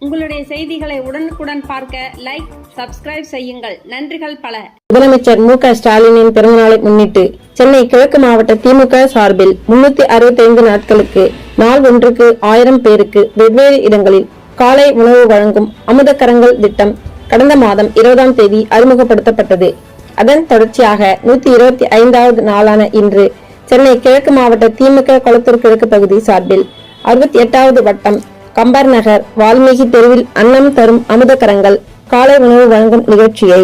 உங்களுடைய செய்திகளை உடனுக்குடன் பார்க்க லைக், சப்ஸ்கிரைப் செய்யுங்கள். நன்றிகள் பல. முதலமைச்சர் மு.க. ஸ்டாலினின் பிறந்தநாளை முன்னிட்டு சென்னை கிழக்கு மாவட்ட திமுக சார்பில் 365 நாட்களுக்கு நாள் ஒன்றுக்கு 1000 பேருக்கு வெவ்வேறு இடங்களில் காலை உணவு வழங்கும் அமுதக்கரங்கள் திட்டம் கடந்த மாதம் 20ஆம் தேதி அறிமுகப்படுத்தப்பட்டது. அதன் தொடர்ச்சியாக 125வது நாளான இன்று சென்னை கிழக்கு மாவட்ட திமுக கொளத்தூர் கிழக்கு பகுதி சார்பில் 68வது வட்டம் கம்பர் நகர் வால்மீகி தெருவில் அன்னம் தரும் அமுதக்கரங்கள் காலை உணவு வழங்கும் நிகழ்ச்சியை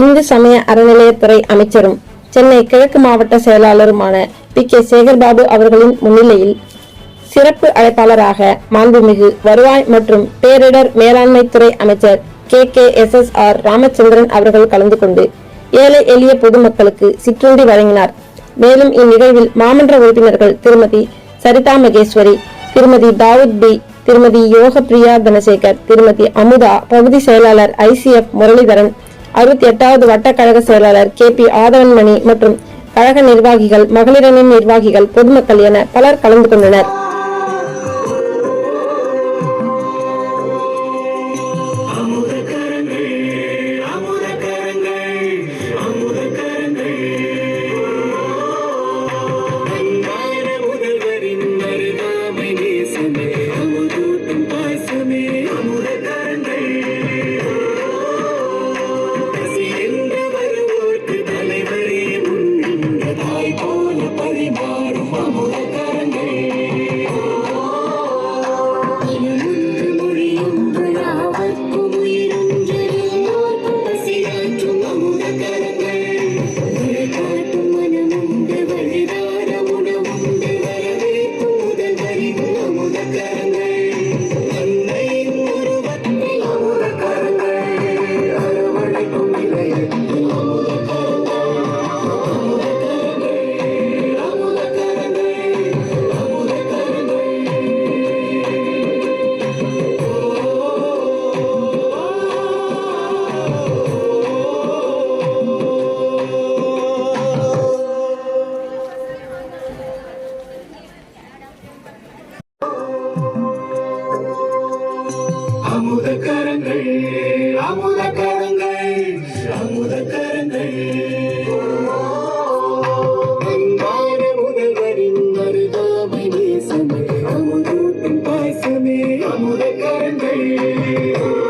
இந்து சமய அறநிலையத்துறை அமைச்சரும் சென்னை கிழக்கு மாவட்ட செயலாளருமான பி.கே. சேகர்பாபு அவர்களின் முன்னிலையில் சிறப்பு அழைப்பாளராக மாண்புமிகு வருவாய் மற்றும் பேரிடர் மேலாண்மை துறை அமைச்சர் KKSSR ராமச்சந்திரன் அவர்கள் கலந்து கொண்டு ஏழை எளிய பொதுமக்களுக்கு சிற்றுண்டி வழங்கினார். மேலும் இந்நிகழ்வில் மாமன்ற உறுப்பினர்கள் திருமதி சரிதா மகேஸ்வரி, திருமதி தாவூத் பி, திருமதி யோகப்பிரியா தனசேகர், திருமதி அமுதா, பகுதி செயலாளர் ICF முரளிதரன், 68வது வட்டக்கழக செயலாளர் KP ஆதவன்மணி மற்றும் கழக நிர்வாகிகள், மகளிரணி நிர்வாகிகள், பொதுமக்கள் என பலர் கலந்து கொண்டனர். அமுதக்கரங்கள் அமுதக்கரங்கள் அமுதக்கரங்கள் அன்பான முதல்வரின் அருகாமை நேசமே அமுதூட்டும் பாசமே அமுதக்கரங்கள்